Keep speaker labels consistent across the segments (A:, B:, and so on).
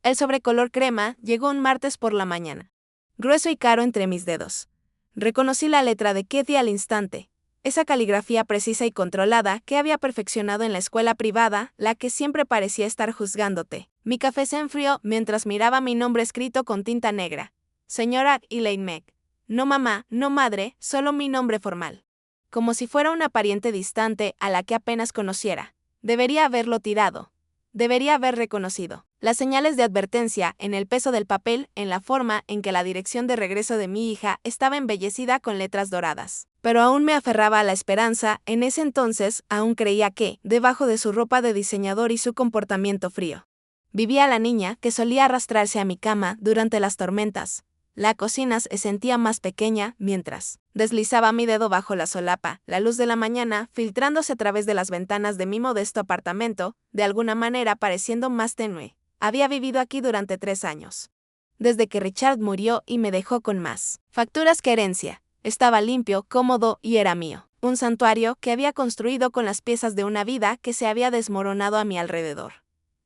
A: El sobre color crema llegó un martes por la mañana, grueso y caro entre mis dedos. Reconocí la letra de Kathy al instante, esa caligrafía precisa y controlada que había perfeccionado en la escuela privada, la que siempre parecía estar juzgándote. Mi café se enfrió mientras miraba mi nombre escrito con tinta negra. Señora Elaine Meg. No mamá, no madre, solo mi nombre formal. Como si fuera una pariente distante a la que apenas conociera. Debería haberlo tirado. Debería haber reconocido las señales de advertencia en el peso del papel, en la forma en que la dirección de regreso de mi hija estaba embellecida con letras doradas. Pero aún me aferraba a la esperanza, en ese entonces aún creía que, debajo de su ropa de diseñador y su comportamiento frío, vivía la niña que solía arrastrarse a mi cama durante las tormentas. La cocina se sentía más pequeña mientras deslizaba mi dedo bajo la solapa, la luz de la mañana filtrándose a través de las ventanas de mi modesto apartamento, de alguna manera pareciendo más tenue. Había vivido aquí durante 3 años. Desde que Richard murió y me dejó con más facturas que herencia. Estaba limpio, cómodo y era mío. Un santuario que había construido con las piezas de una vida que se había desmoronado a mi alrededor.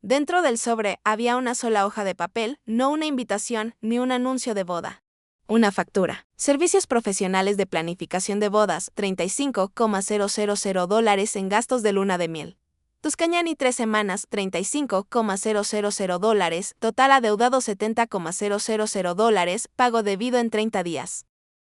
A: Dentro del sobre había una sola hoja de papel, no una invitación ni un anuncio de boda. Una factura. Servicios profesionales de planificación de bodas, $35,000 en gastos de luna de miel. Tuscañani 3 semanas, $35,000, total adeudado $70,000, pago debido en 30 días.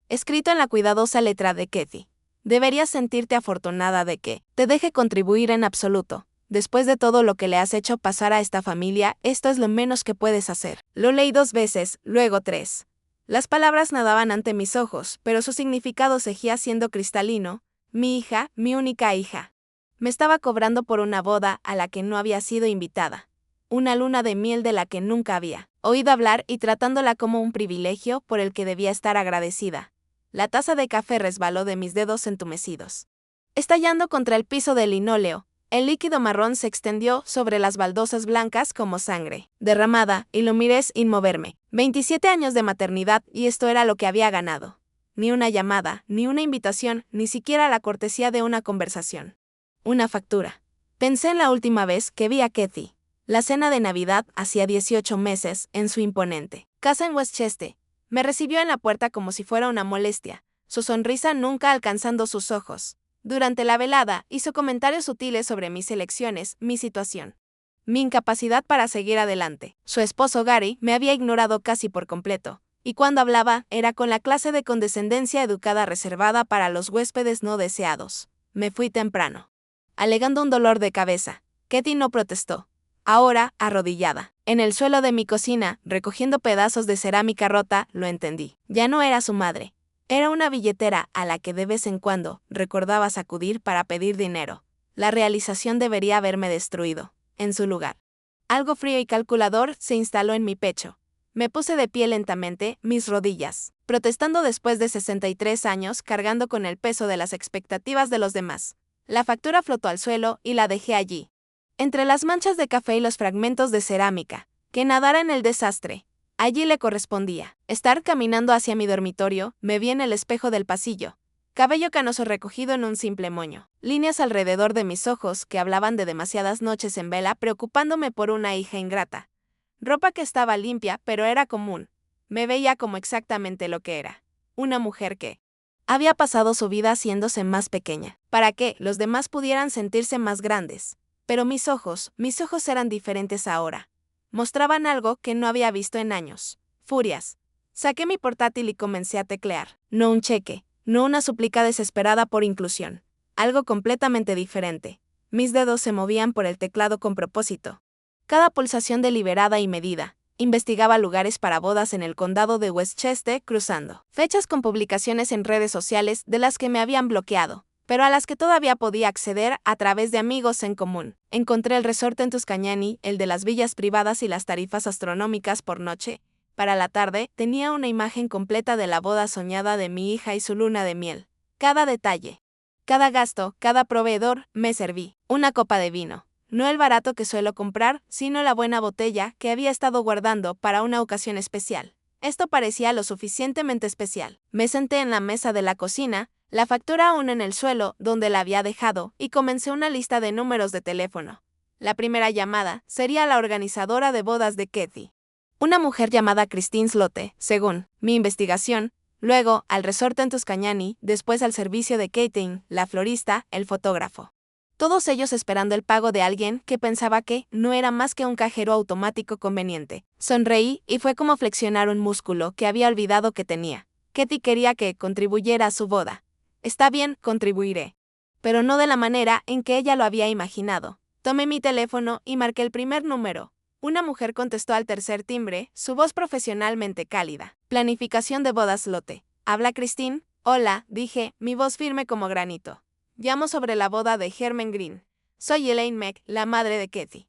A: Escrito en la cuidadosa letra de Kathy. Deberías sentirte afortunada de que te deje contribuir en absoluto. Después de todo lo que le has hecho pasar a esta familia, esto es lo menos que puedes hacer. Lo leí 2 veces, luego 3. Las palabras nadaban ante mis ojos, pero su significado seguía siendo cristalino. Mi hija, mi única hija. Me estaba cobrando por una boda a la que no había sido invitada. Una luna de miel de la que nunca había oído hablar y tratándola como un privilegio por el que debía estar agradecida. La taza de café resbaló de mis dedos entumecidos, estallando contra el piso de linóleo. El líquido marrón se extendió sobre las baldosas blancas como sangre derramada, y lo miré sin moverme. 27 años de maternidad y esto era lo que había ganado. Ni una llamada, ni una invitación, ni siquiera la cortesía de una conversación. Una factura. Pensé en la última vez que vi a Kathy. La cena de Navidad, hacía 18 meses, en su imponente casa en Westchester. Me recibió en la puerta como si fuera una molestia, su sonrisa nunca alcanzando sus ojos. Durante la velada, hizo comentarios sutiles sobre mis elecciones, mi situación, mi incapacidad para seguir adelante. Su esposo Gary me había ignorado casi por completo, y cuando hablaba, era con la clase de condescendencia educada reservada para los huéspedes no deseados. Me fui temprano, alegando un dolor de cabeza. Kathy no protestó. Ahora, arrodillada, en el suelo de mi cocina, recogiendo pedazos de cerámica rota, lo entendí. Ya no era su madre. Era una billetera a la que de vez en cuando recordaba sacudir para pedir dinero. La realización debería haberme destruido. En su lugar, algo frío y calculador se instaló en mi pecho. Me puse de pie lentamente, mis rodillas, protestando después de 63 años, cargando con el peso de las expectativas de los demás. La factura flotó al suelo y la dejé allí, entre las manchas de café y los fragmentos de cerámica, que nadara en el desastre. Allí le correspondía estar caminando hacia mi dormitorio. Me vi en el espejo del pasillo. Cabello canoso recogido en un simple moño. Líneas alrededor de mis ojos que hablaban de demasiadas noches en vela preocupándome por una hija ingrata. Ropa que estaba limpia, pero era común. Me veía como exactamente lo que era. Una mujer que había pasado su vida haciéndose más pequeña, para que los demás pudieran sentirse más grandes. Pero mis ojos eran diferentes ahora. Mostraban algo que no había visto en años. Furias. Saqué mi portátil y comencé a teclear. No un cheque, no una súplica desesperada por inclusión. Algo completamente diferente. Mis dedos se movían por el teclado con propósito. Cada pulsación deliberada y medida. Investigaba lugares para bodas en el condado de Westchester, cruzando fechas con publicaciones en redes sociales de las que me habían bloqueado, pero a las que todavía podía acceder a través de amigos en común. Encontré el resort en Tuscañani, el de las villas privadas y las tarifas astronómicas por noche. Para la tarde, tenía una imagen completa de la boda soñada de mi hija y su luna de miel. Cada detalle, cada gasto, cada proveedor. Me serví una copa de vino. No el barato que suelo comprar, sino la buena botella que había estado guardando para una ocasión especial. Esto parecía lo suficientemente especial. Me senté en la mesa de la cocina, la factura aún en el suelo donde la había dejado, y comencé una lista de números de teléfono. La primera llamada sería la organizadora de bodas de Kathy. Una mujer llamada Christine Slote, según mi investigación, luego al resort en Tuscanyani, después al servicio de Katie, la florista, el fotógrafo. Todos ellos esperando el pago de alguien que pensaba que no era más que un cajero automático conveniente. Sonreí y fue como flexionar un músculo que había olvidado que tenía. Katie quería que contribuyera a su boda. Está bien, contribuiré. Pero no de la manera en que ella lo había imaginado. Tomé mi teléfono y marqué el primer número. Una mujer contestó al tercer timbre, su voz profesionalmente cálida. Planificación de bodas Slote. ¿Habla Christine? Hola, dije, mi voz firme como granito. Llamo sobre la boda de Herman Green. Soy Elaine Meck, la madre de Katie.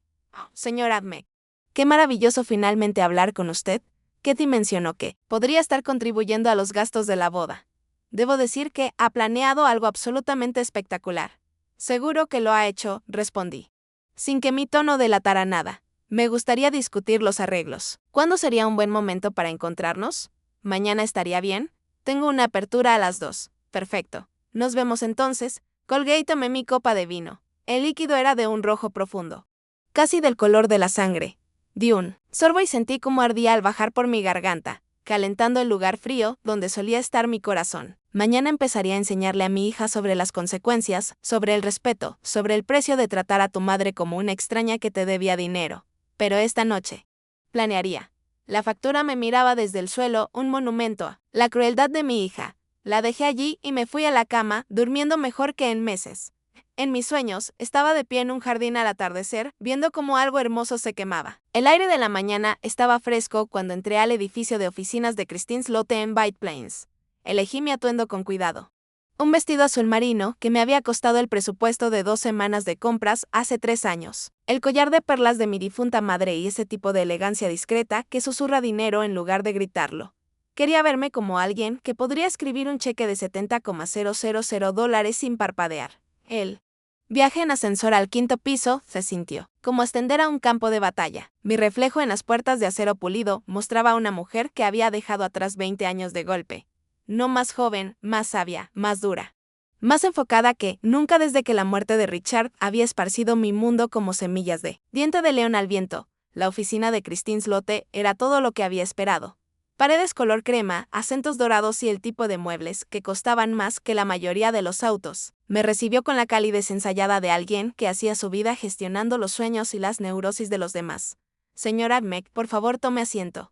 A: Señora Meck. Qué maravilloso finalmente hablar con usted. Katie mencionó que podría estar contribuyendo a los gastos de la boda. Debo decir que ha planeado algo absolutamente espectacular. Seguro que lo ha hecho, respondí. Sin que mi tono delatara nada. Me gustaría discutir los arreglos. ¿Cuándo sería un buen momento para encontrarnos? ¿Mañana estaría bien? Tengo una apertura a las 2. Perfecto. Nos vemos entonces. Colgué y tomé mi copa de vino. El líquido era de un rojo profundo, casi del color de la sangre. Di un sorbo y sentí cómo ardía al bajar por mi garganta, calentando el lugar frío donde solía estar mi corazón. Mañana empezaría a enseñarle a mi hija sobre las consecuencias, sobre el respeto, sobre el precio de tratar a tu madre como una extraña que te debía dinero. Pero esta noche, planearía. La factura me miraba desde el suelo, un monumento a la crueldad de mi hija. La dejé allí y me fui a la cama, durmiendo mejor que en meses. En mis sueños, estaba de pie en un jardín al atardecer, viendo cómo algo hermoso se quemaba. El aire de la mañana estaba fresco cuando entré al edificio de oficinas de Christine Slote en White Plains. Elegí mi atuendo con cuidado. Un vestido azul marino que me había costado el presupuesto de 2 semanas de compras hace 3 años. El collar de perlas de mi difunta madre y ese tipo de elegancia discreta que susurra dinero en lugar de gritarlo. Quería verme como alguien que podría escribir un cheque de $70,000 sin parpadear. El viaje en ascensor al 5º piso se sintió como ascender a un campo de batalla. Mi reflejo en las puertas de acero pulido mostraba a una mujer que había dejado atrás 20 años de golpe. No más joven, más sabia, más dura. Más enfocada que nunca desde que la muerte de Richard había esparcido mi mundo como semillas de diente de león al viento. La oficina de Christine Slote era todo lo que había esperado. Paredes color crema, acentos dorados y el tipo de muebles que costaban más que la mayoría de los autos. Me recibió con la calidez ensayada de alguien que hacía su vida gestionando los sueños y las neurosis de los demás. Señora Meck, por favor tome asiento.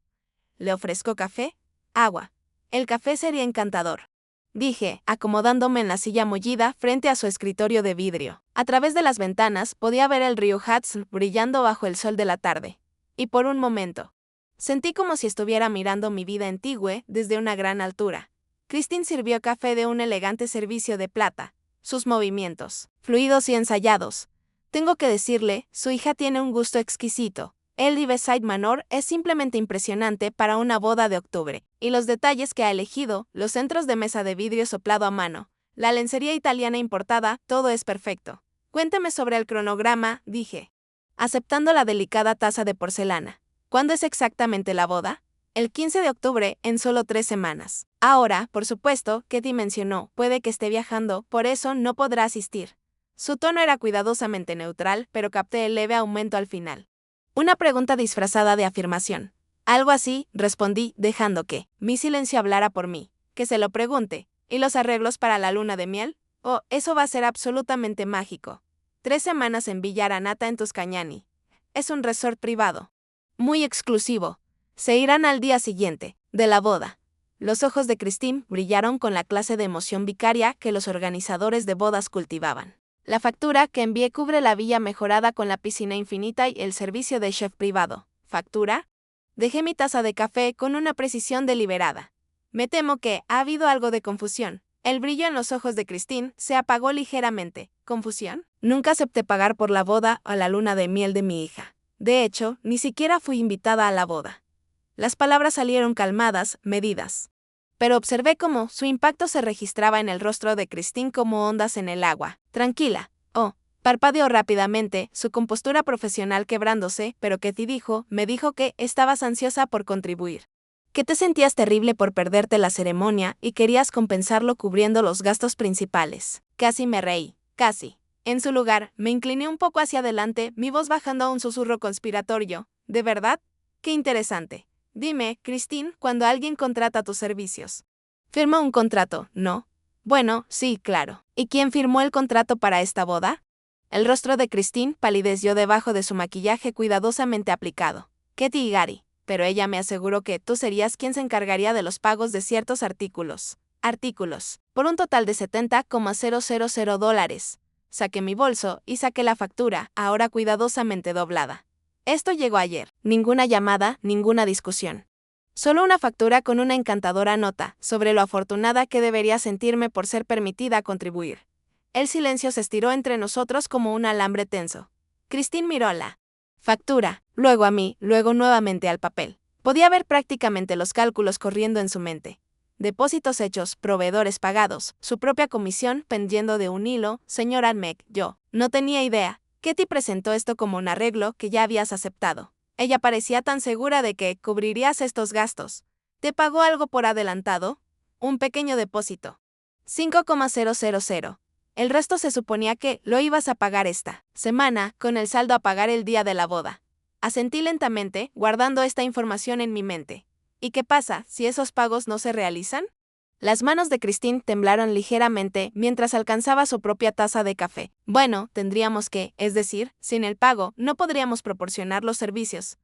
A: ¿Le ofrezco café? Agua. El café sería encantador, dije, acomodándome en la silla mullida frente a su escritorio de vidrio. A través de las ventanas podía ver el río Hudson brillando bajo el sol de la tarde. Y por un momento, sentí como si estuviera mirando mi vida en Tigüe desde una gran altura. Christine sirvió café de un elegante servicio de plata, sus movimientos, fluidos y ensayados. Tengo que decirle, su hija tiene un gusto exquisito. El Riverside Manor es simplemente impresionante para una boda de octubre, y los detalles que ha elegido, los centros de mesa de vidrio soplado a mano, la lencería italiana importada, todo es perfecto. Cuénteme sobre el cronograma, dije, aceptando la delicada taza de porcelana. ¿Cuándo es exactamente la boda? El 15 de octubre, en solo 3 semanas. Ahora, por supuesto, Katie mencionó, puede que esté viajando, por eso no podrá asistir. Su tono era cuidadosamente neutral, pero capté el leve aumento al final. Una pregunta disfrazada de afirmación. Algo así, respondí, dejando que mi silencio hablara por mí. Que se lo pregunte. ¿Y los arreglos para la luna de miel? Oh, eso va a ser absolutamente mágico. 3 semanas en Villa Aranata en Tuscanyani. Es un resort privado. Muy exclusivo. Se irán al día siguiente, de la boda. Los ojos de Christine brillaron con la clase de emoción vicaria que los organizadores de bodas cultivaban. La factura que envié cubre la villa mejorada con la piscina infinita y el servicio de chef privado. ¿Factura? Dejé mi taza de café con una precisión deliberada. Me temo que ha habido algo de confusión. El brillo en los ojos de Christine se apagó ligeramente. ¿Confusión? Nunca acepté pagar por la boda o la luna de miel de mi hija. De hecho, ni siquiera fui invitada a la boda. Las palabras salieron calmadas, medidas. Pero observé cómo su impacto se registraba en el rostro de Christine como ondas en el agua. Tranquila. Oh, parpadeó rápidamente, su compostura profesional quebrándose, pero Katie me dijo que estabas ansiosa por contribuir. Que te sentías terrible por perderte la ceremonia y querías compensarlo cubriendo los gastos principales. Casi me reí. Casi. En su lugar, me incliné un poco hacia adelante, mi voz bajando a un susurro conspiratorio. ¿De verdad? Qué interesante. Dime, Christine, cuando alguien contrata tus servicios. ¿Firmó un contrato, no? Bueno, sí, claro. ¿Y quién firmó el contrato para esta boda? El rostro de Christine palideció debajo de su maquillaje cuidadosamente aplicado. Katie y Gary. Pero ella me aseguró que tú serías quien se encargaría de los pagos de ciertos artículos. Por un total de $70,000. Saqué mi bolso y saqué la factura, ahora cuidadosamente doblada. Esto llegó ayer. Ninguna llamada, ninguna discusión. Solo una factura con una encantadora nota sobre lo afortunada que debería sentirme por ser permitida contribuir. El silencio se estiró entre nosotros como un alambre tenso. Christine miró la factura, luego a mí, luego nuevamente al papel. Podía ver prácticamente los cálculos corriendo en su mente. Depósitos hechos, proveedores pagados, su propia comisión pendiendo de un hilo, señora Meg, yo. No tenía idea. Katie presentó esto como un arreglo que ya habías aceptado. Ella parecía tan segura de que cubrirías estos gastos. ¿Te pagó algo por adelantado? Un pequeño depósito. 5,000. El resto se suponía que lo ibas a pagar esta semana, con el saldo a pagar el día de la boda. Asentí lentamente, guardando esta información en mi mente. ¿Y qué pasa si esos pagos no se realizan? Las manos de Christine temblaron ligeramente mientras alcanzaba su propia taza de café. Bueno, tendríamos que, es decir, sin el pago, no podríamos proporcionar los servicios.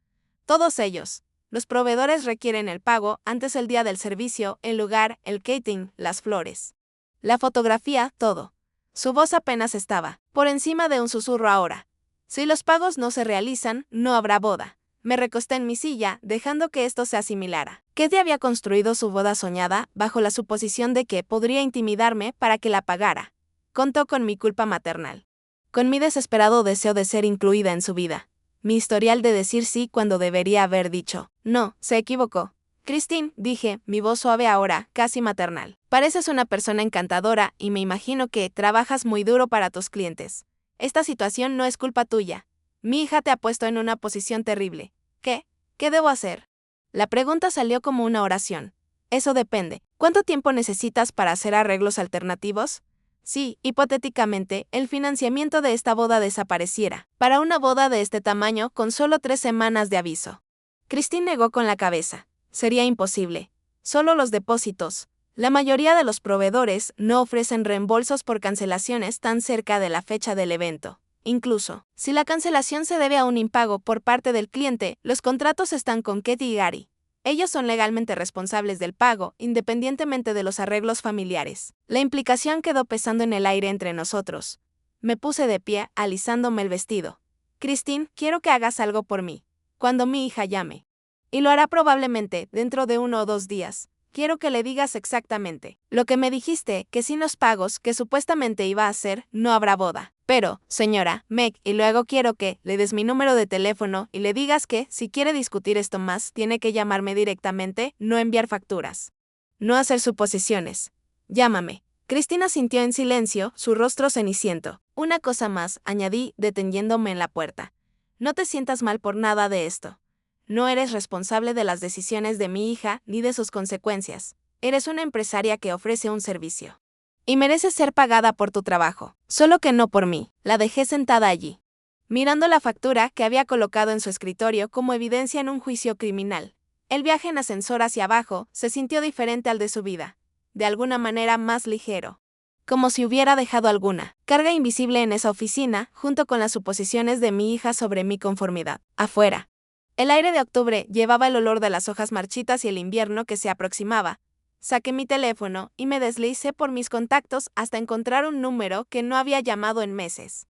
A: Todos ellos. Los proveedores requieren el pago antes del día del servicio, el lugar, el catering, las flores. La fotografía, todo. Su voz apenas estaba por encima de un susurro ahora. Si los pagos no se realizan, no habrá boda. Me recosté en mi silla, dejando que esto se asimilara. Katie había construido su boda soñada bajo la suposición de que podría intimidarme para que la pagara. Contó con mi culpa maternal. Con mi desesperado deseo de ser incluida en su vida. Mi historial de decir sí cuando debería haber dicho no, se equivocó. Christine, dije, mi voz suave ahora, casi maternal. Pareces una persona encantadora y me imagino que trabajas muy duro para tus clientes. Esta situación no es culpa tuya. Mi hija te ha puesto en una posición terrible. ¿Qué? ¿Qué debo hacer? La pregunta salió como una oración. Eso depende. ¿Cuánto tiempo necesitas para hacer arreglos alternativos? Si, hipotéticamente, el financiamiento de esta boda desapareciera, para una boda de este tamaño con solo 3 semanas de aviso. Christine negó con la cabeza. Sería imposible. Solo los depósitos. La mayoría de los proveedores no ofrecen reembolsos por cancelaciones tan cerca de la fecha del evento. Incluso, si la cancelación se debe a un impago por parte del cliente, los contratos están con Katie y Gary. Ellos son legalmente responsables del pago, independientemente de los arreglos familiares. La implicación quedó pesando en el aire entre nosotros. Me puse de pie, alisándome el vestido. Christine, quiero que hagas algo por mí. Cuando mi hija llame. Y lo hará probablemente dentro de 1 o 2 días. Quiero que le digas exactamente lo que me dijiste, que sin los pagos que supuestamente iba a hacer, no habrá boda. Pero, señora Meg, y luego quiero que le des mi número de teléfono y le digas que, si quiere discutir esto más, tiene que llamarme directamente, no enviar facturas. No hacer suposiciones. Llámame. Cristina sintió en silencio, su rostro ceniciento. Una cosa más, añadí, deteniéndome en la puerta. No te sientas mal por nada de esto. No eres responsable de las decisiones de mi hija ni de sus consecuencias. Eres una empresaria que ofrece un servicio. Y mereces ser pagada por tu trabajo, solo que no por mí. La dejé sentada allí, mirando la factura que había colocado en su escritorio como evidencia en un juicio criminal. El viaje en ascensor hacia abajo se sintió diferente al de su vida, de alguna manera más ligero. Como si hubiera dejado alguna carga invisible en esa oficina, junto con las suposiciones de mi hija sobre mi conformidad. Afuera. El aire de octubre llevaba el olor de las hojas marchitas y el invierno que se aproximaba. Saqué mi teléfono y me deslicé por mis contactos hasta encontrar un número que no había llamado en meses.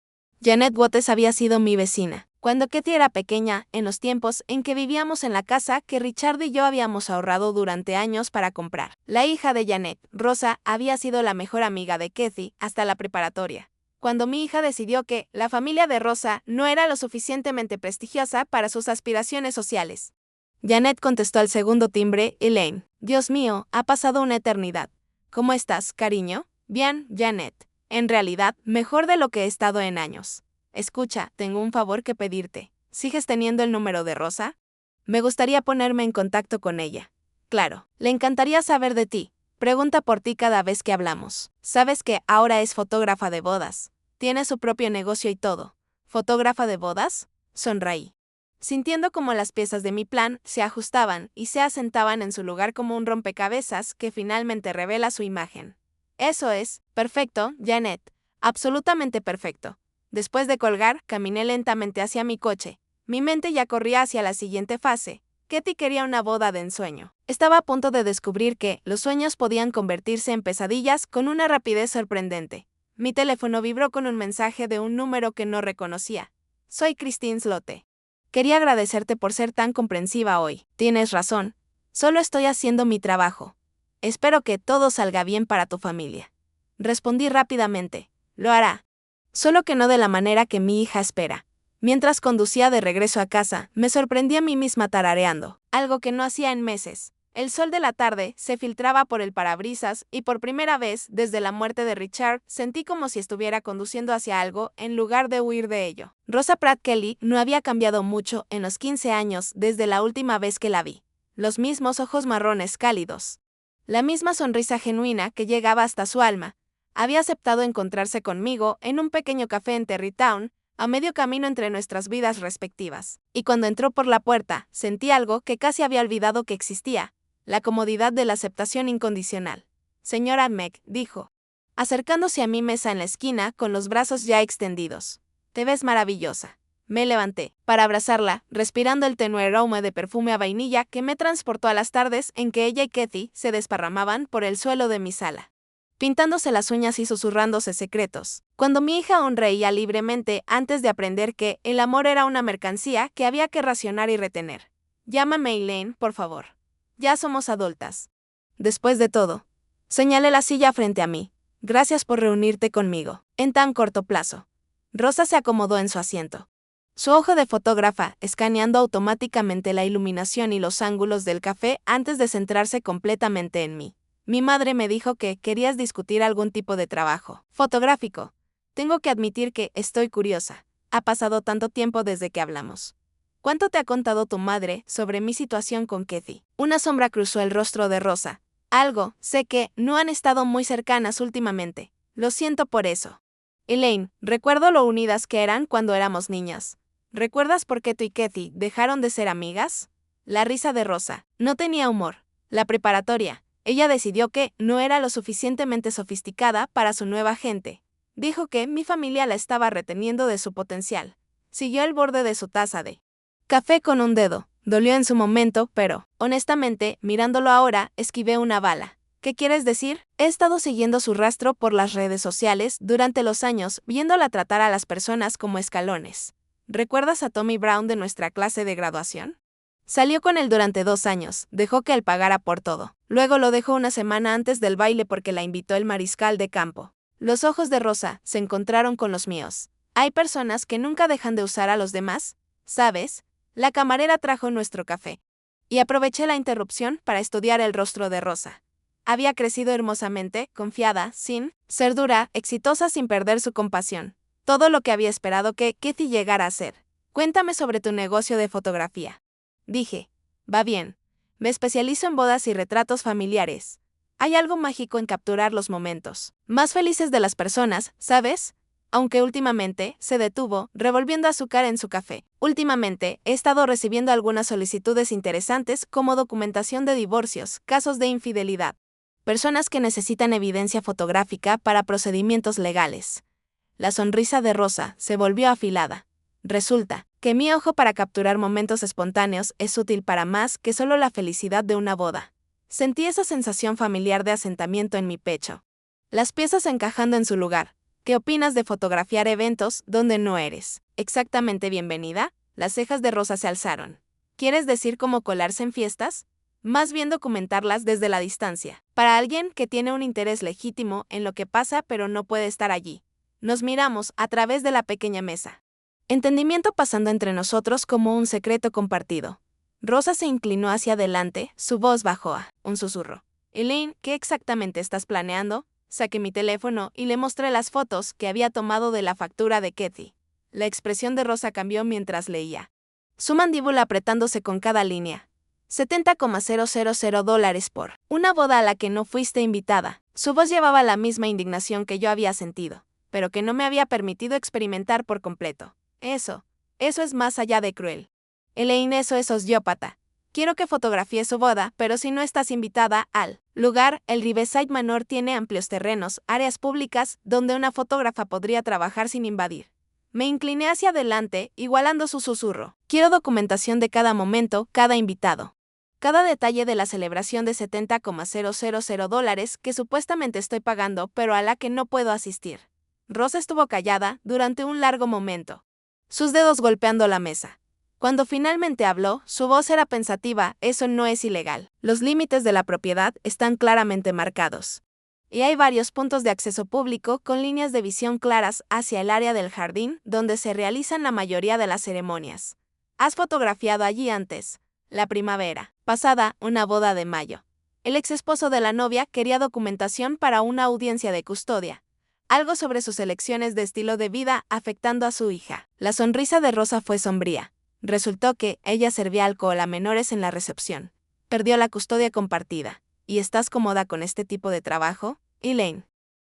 A: Janet Waters había sido mi vecina cuando Katie era pequeña, en los tiempos en que vivíamos en la casa que Richard y yo habíamos ahorrado durante años para comprar. La hija de Janet, Rosa, había sido la mejor amiga de Katie hasta la preparatoria. Cuando mi hija decidió que la familia de Rosa no era lo suficientemente prestigiosa para sus aspiraciones sociales. Janet contestó al segundo timbre, Elaine. Dios mío, ha pasado una eternidad. ¿Cómo estás, cariño? Bien, Janet. En realidad, mejor de lo que he estado en años. Escucha, tengo un favor que pedirte. ¿Sigues teniendo el número de Rosa? Me gustaría ponerme en contacto con ella. Claro, le encantaría saber de ti. Pregunta por ti cada vez que hablamos. Sabes que ahora es fotógrafa de bodas. Tiene su propio negocio y todo. ¿Fotógrafa de bodas? Sonreí. sintiendo como las piezas de mi plan se ajustaban y se asentaban en su lugar como un rompecabezas que finalmente revela su imagen. Eso es, perfecto, Janet, absolutamente perfecto. Después de colgar, caminé lentamente hacia mi coche. Mi mente ya corría hacia la siguiente fase. Katie quería una boda de ensueño. Estaba a punto de descubrir que los sueños podían convertirse en pesadillas con una rapidez sorprendente. Mi teléfono vibró con un mensaje de un número que no reconocía. Soy Christine Slote. Quería agradecerte por ser tan comprensiva hoy. Tienes razón. Solo estoy haciendo mi trabajo. Espero que todo salga bien para tu familia. Respondí rápidamente. Lo hará. Solo que no de la manera que mi hija espera. Mientras conducía de regreso a casa, me sorprendí a mí misma tarareando, algo que no hacía en meses. El sol de la tarde se filtraba por el parabrisas y por primera vez, desde la muerte de Richard, sentí como si estuviera conduciendo hacia algo en lugar de huir de ello. Rosa Pratt Kelly no había cambiado mucho en los 15 años desde la última vez que la vi. Los mismos ojos marrones cálidos. La misma sonrisa genuina que llegaba hasta su alma. Había aceptado encontrarse conmigo en un pequeño café en Terrytown, a medio camino entre nuestras vidas respectivas. Y cuando entró por la puerta, sentí algo que casi había olvidado que existía. La comodidad de la aceptación incondicional. Señora Meg, dijo, acercándose a mi mesa en la esquina con los brazos ya extendidos. Te ves maravillosa. Me levanté, para abrazarla, respirando el tenue aroma de perfume a vainilla que me transportó a las tardes en que ella y Katie se desparramaban por el suelo de mi sala, pintándose las uñas y susurrándose secretos, cuando mi hija aún reía libremente antes de aprender que el amor era una mercancía que había que racionar y retener. Llámame Elaine, por favor. Ya somos adultas. Después de todo, señalé la silla frente a mí. Gracias por reunirte conmigo, en tan corto plazo. Rosa se acomodó en su asiento. Su ojo de fotógrafa, escaneando automáticamente la iluminación y los ángulos del café antes de centrarse completamente en mí. Mi madre me dijo que querías discutir algún tipo de trabajo fotográfico. Tengo que admitir que estoy curiosa. Ha pasado tanto tiempo desde que hablamos. ¿Cuánto te ha contado tu madre sobre mi situación con Katie? Una sombra cruzó el rostro de Rosa. Algo, sé que no han estado muy cercanas últimamente. Lo siento por eso. Elaine, recuerdo lo unidas que eran cuando éramos niñas. ¿Recuerdas por qué tú y Katie dejaron de ser amigas? La risa de Rosa. No tenía humor. La preparatoria. Ella decidió que no era lo suficientemente sofisticada para su nueva gente. Dijo que mi familia la estaba reteniendo de su potencial. Siguió el borde de su taza de café con un dedo. Dolió en su momento, pero, honestamente, mirándolo ahora, esquivé una bala. ¿Qué quieres decir? He estado siguiendo su rastro por las redes sociales durante los años, viéndola tratar a las personas como escalones. ¿Recuerdas a Tommy Brown de nuestra clase de graduación? Salió con él durante 2 años, dejó que él pagara por todo. Luego lo dejó una semana antes del baile porque la invitó el mariscal de campo. Los ojos de Rosa se encontraron con los míos. Hay personas que nunca dejan de usar a los demás, ¿sabes? La camarera trajo nuestro café. Y aproveché la interrupción para estudiar el rostro de Rosa. Había crecido hermosamente, confiada, sin ser dura, exitosa sin perder su compasión. Todo lo que había esperado que Katie llegara a ser. Cuéntame sobre tu negocio de fotografía. Dije, va bien. Me especializo en bodas y retratos familiares. Hay algo mágico en capturar los momentos más felices de las personas, ¿sabes? Aunque últimamente se detuvo, revolviendo azúcar en su café. Últimamente he estado recibiendo algunas solicitudes interesantes como documentación de divorcios, casos de infidelidad. Personas que necesitan evidencia fotográfica para procedimientos legales. La sonrisa de Rosa se volvió afilada. Resulta que mi ojo para capturar momentos espontáneos es útil para más que solo la felicidad de una boda. Sentí esa sensación familiar de asentamiento en mi pecho. Las piezas encajando en su lugar. ¿Qué opinas de fotografiar eventos donde no eres exactamente bienvenida? Las cejas de Rosa se alzaron. ¿Quieres decir cómo colarse en fiestas? Más bien documentarlas desde la distancia. Para alguien que tiene un interés legítimo en lo que pasa pero no puede estar allí. Nos miramos a través de la pequeña mesa. Entendimiento pasando entre nosotros como un secreto compartido. Rosa se inclinó hacia adelante, su voz bajó a un susurro. Elaine, ¿qué exactamente estás planeando? Saqué mi teléfono y le mostré las fotos que había tomado de la factura de Katie. La expresión de Rosa cambió mientras leía. Su mandíbula apretándose con cada línea. $70,000 por una boda a la que no fuiste invitada. Su voz llevaba la misma indignación que yo había sentido, pero que no me había permitido experimentar por completo. Eso es más allá de cruel. Elaine, eso es sociópata. Quiero que fotografíe su boda, pero si no estás invitada al lugar, el Riverside Manor tiene amplios terrenos, áreas públicas, donde una fotógrafa podría trabajar sin invadir. Me incliné hacia adelante, igualando su susurro. Quiero documentación de cada momento, cada invitado. Cada detalle de la celebración de $70,000 que supuestamente estoy pagando, pero a la que no puedo asistir. Rosa estuvo callada durante un largo momento, sus dedos golpeando la mesa. Cuando finalmente habló, su voz era pensativa. Eso no es ilegal. Los límites de la propiedad están claramente marcados. Y hay varios puntos de acceso público con líneas de visión claras hacia el área del jardín donde se realizan la mayoría de las ceremonias. ¿Has fotografiado allí antes? La primavera pasada, una boda de mayo. El ex esposo de la novia quería documentación para una audiencia de custodia. Algo sobre sus elecciones de estilo de vida afectando a su hija. La sonrisa de Rosa fue sombría. Resultó que ella servía alcohol a menores en la recepción. Perdió la custodia compartida. ¿Y estás cómoda con este tipo de trabajo, Elaine?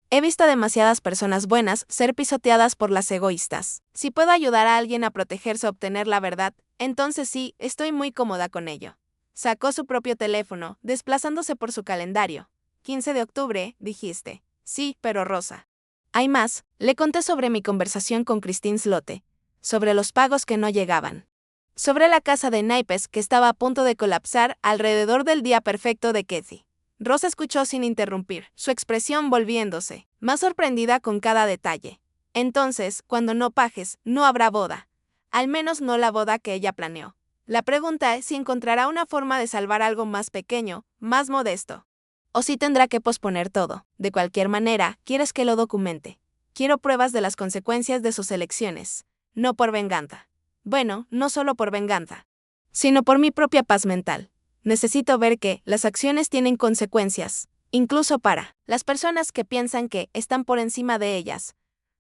A: He visto a demasiadas personas buenas ser pisoteadas por las egoístas. Si puedo ayudar a alguien a protegerse o obtener la verdad, entonces sí, estoy muy cómoda con ello. Sacó su propio teléfono, desplazándose por su calendario. 15 de octubre, dijiste. Sí, pero Rosa. Hay más. Le conté sobre mi conversación con Christine Slote. Sobre los pagos que no llegaban. Sobre la casa de naipes que estaba a punto de colapsar alrededor del día perfecto de Kathy. Rosa escuchó sin interrumpir, su expresión volviéndose más sorprendida con cada detalle. Entonces, cuando no pagues, no habrá boda. Al menos no la boda que ella planeó. La pregunta es si encontrará una forma de salvar algo más pequeño, más modesto. O si tendrá que posponer todo. De cualquier manera, quieres que lo documente. Quiero pruebas de las consecuencias de sus elecciones. No por venganza. Bueno, no solo por venganza, sino por mi propia paz mental. Necesito ver que las acciones tienen consecuencias, incluso para las personas que piensan que están por encima de ellas.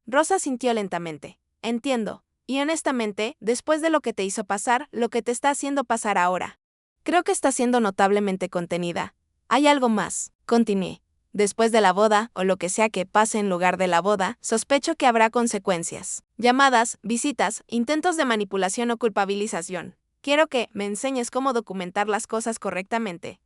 A: Rosa sintió lentamente. Entiendo, y honestamente, después de lo que te hizo pasar, lo que te está haciendo pasar ahora. Creo que está siendo notablemente contenida. Hay algo más, continué. Después de la boda, o lo que sea que pase en lugar de la boda, sospecho que habrá consecuencias. Llamadas, visitas, intentos de manipulación o culpabilización. Quiero que me enseñes cómo documentar las cosas correctamente.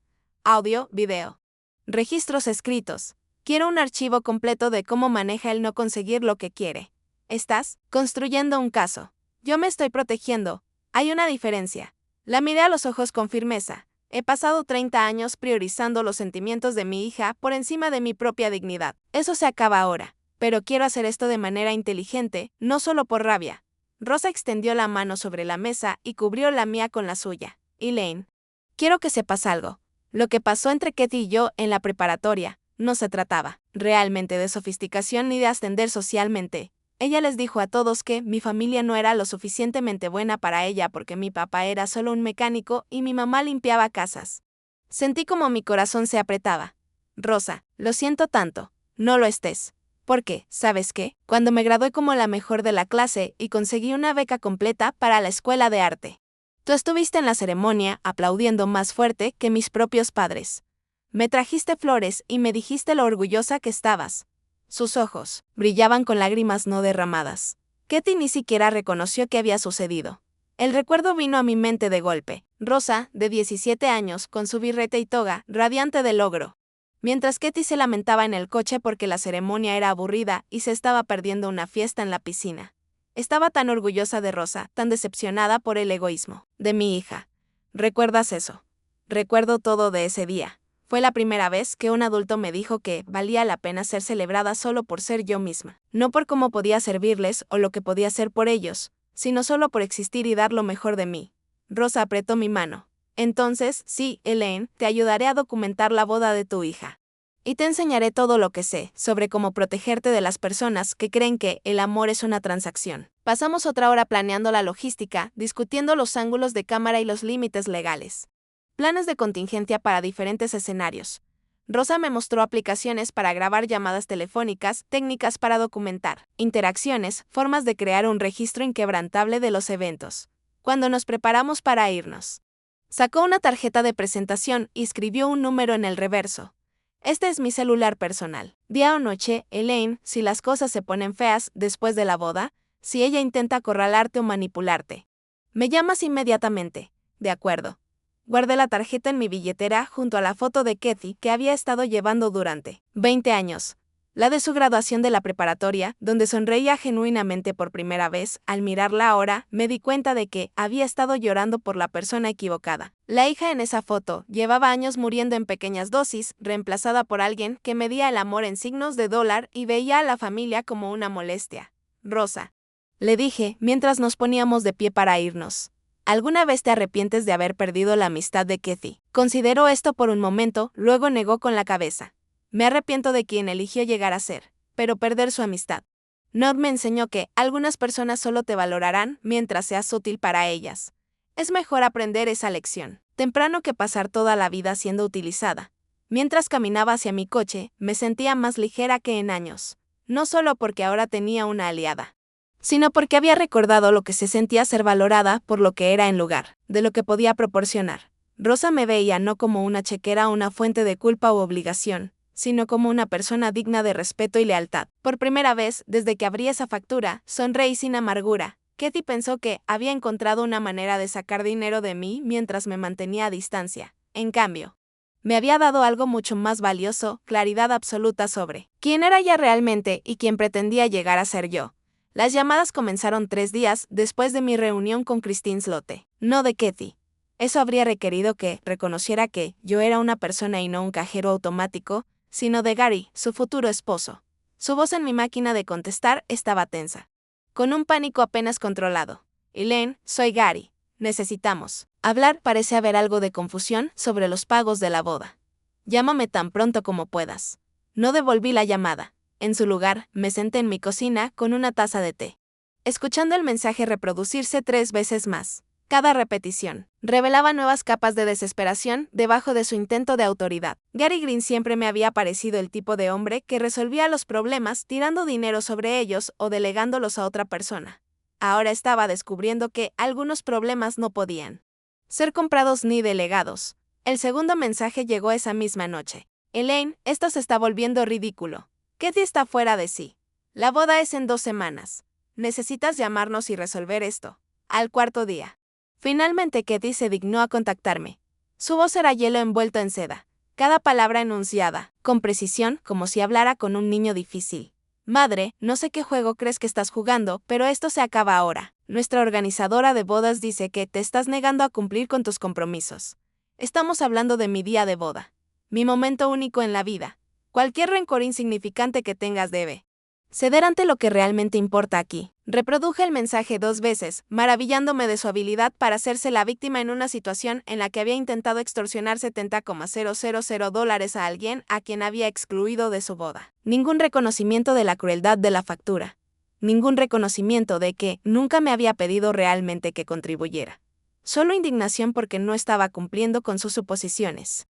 A: Audio, video. Registros escritos. Quiero un archivo completo de cómo maneja el no conseguir lo que quiere. Estás construyendo un caso. Yo me estoy protegiendo. Hay una diferencia. La miré a los ojos con firmeza. He pasado 30 años priorizando los sentimientos de mi hija por encima de mi propia dignidad. Eso se acaba ahora. Pero quiero hacer esto de manera inteligente, no solo por rabia. Rosa extendió la mano sobre la mesa y cubrió la mía con la suya. Elaine, quiero que sepas algo. Lo que pasó entre Kathy y yo en la preparatoria no se trataba realmente de sofisticación ni de ascender socialmente. Ella les dijo a todos que mi familia no era lo suficientemente buena para ella porque mi papá era solo un mecánico y mi mamá limpiaba casas. Sentí como mi corazón se apretaba. Rosa, lo siento tanto. No lo estés. Porque, ¿sabes qué? Cuando me gradué como la mejor de la clase y conseguí una beca completa para la escuela de arte. Tú estuviste en la ceremonia aplaudiendo más fuerte que mis propios padres. Me trajiste flores y me dijiste lo orgullosa que estabas. Sus ojos brillaban con lágrimas no derramadas. Kathy ni siquiera reconoció qué había sucedido. El recuerdo vino a mi mente de golpe. Rosa, de 17 años, con su birrete y toga, radiante de logro. Mientras Kathy se lamentaba en el coche porque la ceremonia era aburrida y se estaba perdiendo una fiesta en la piscina. Estaba tan orgullosa de Rosa, tan decepcionada por el egoísmo de mi hija. ¿Recuerdas eso? Recuerdo todo de ese día. Fue la primera vez que un adulto me dijo que valía la pena ser celebrada solo por ser yo misma, no por cómo podía servirles o lo que podía hacer por ellos, sino solo por existir y dar lo mejor de mí. Rosa apretó mi mano. Entonces, sí, Elaine, te ayudaré a documentar la boda de tu hija. Y te enseñaré todo lo que sé sobre cómo protegerte de las personas que creen que el amor es una transacción. Pasamos otra hora planeando la logística, discutiendo los ángulos de cámara y los límites legales. Planes de contingencia para diferentes escenarios. Rosa me mostró aplicaciones para grabar llamadas telefónicas, técnicas para documentar interacciones, formas de crear un registro inquebrantable de los eventos. Cuando nos preparamos para irnos, sacó una tarjeta de presentación y escribió un número en el reverso. Este es mi celular personal. Día o noche, Elaine, si las cosas se ponen feas después de la boda, si ella intenta acorralarte o manipularte. Me llamas inmediatamente. De acuerdo. Guardé la tarjeta en mi billetera junto a la foto de Kathy que había estado llevando durante 20 años. La de su graduación de la preparatoria, donde sonreía genuinamente por primera vez. Al mirarla ahora, me di cuenta de que había estado llorando por la persona equivocada. La hija en esa foto llevaba años muriendo en pequeñas dosis, reemplazada por alguien que medía el amor en signos de dólar y veía a la familia como una molestia. Rosa. Le dije, mientras nos poníamos de pie para irnos. ¿Alguna vez te arrepientes de haber perdido la amistad de Kathy? Consideró esto por un momento, luego negó con la cabeza. Me arrepiento de quien eligió llegar a ser, pero perder su amistad. Nod me enseñó que algunas personas solo te valorarán mientras seas útil para ellas. Es mejor aprender esa lección temprano que pasar toda la vida siendo utilizada. Mientras caminaba hacia mi coche, me sentía más ligera que en años. No solo porque ahora tenía una aliada, sino porque había recordado lo que se sentía ser valorada por lo que era en lugar de lo que podía proporcionar. Rosa me veía no como una chequera o una fuente de culpa u obligación, sino como una persona digna de respeto y lealtad. Por primera vez, desde que abrí esa factura, sonreí sin amargura. Kathy pensó que había encontrado una manera de sacar dinero de mí mientras me mantenía a distancia. En cambio, me había dado algo mucho más valioso, claridad absoluta sobre quién era ella realmente y quién pretendía llegar a ser yo. Las llamadas comenzaron 3 días después de mi reunión con Christine Slote, no de Kathy. Eso habría requerido que reconociera que yo era una persona y no un cajero automático, sino de Gary, su futuro esposo. Su voz en mi máquina de contestar estaba tensa, con un pánico apenas controlado. Elaine, soy Gary. Necesitamos hablar. Parece haber algo de confusión sobre los pagos de la boda. Llámame tan pronto como puedas. No devolví la llamada. En su lugar, me senté en mi cocina con una taza de té, escuchando el mensaje reproducirse 3 veces más. Cada repetición revelaba nuevas capas de desesperación debajo de su intento de autoridad. Gary Green siempre me había parecido el tipo de hombre que resolvía los problemas tirando dinero sobre ellos o delegándolos a otra persona. Ahora estaba descubriendo que algunos problemas no podían ser comprados ni delegados. El segundo mensaje llegó esa misma noche. Elaine, esto se está volviendo ridículo. Kathy está fuera de sí. La boda es en 2 semanas. Necesitas llamarnos y resolver esto. Al 4.º día. Finalmente Kathy se dignó a contactarme. Su voz era hielo envuelto en seda, cada palabra enunciada, con precisión, como si hablara con un niño difícil. Madre, no sé qué juego crees que estás jugando, pero esto se acaba ahora. Nuestra organizadora de bodas dice que te estás negando a cumplir con tus compromisos. Estamos hablando de mi día de boda. Mi momento único en la vida. Cualquier rencor insignificante que tengas debe ceder ante lo que realmente importa aquí. Reproduje el mensaje 2 veces, maravillándome de su habilidad para hacerse la víctima en una situación en la que había intentado extorsionar $70,000 a alguien a quien había excluido de su boda. Ningún reconocimiento de la crueldad de la factura. Ningún reconocimiento de que nunca me había pedido realmente que contribuyera. Solo indignación porque no estaba cumpliendo con sus suposiciones.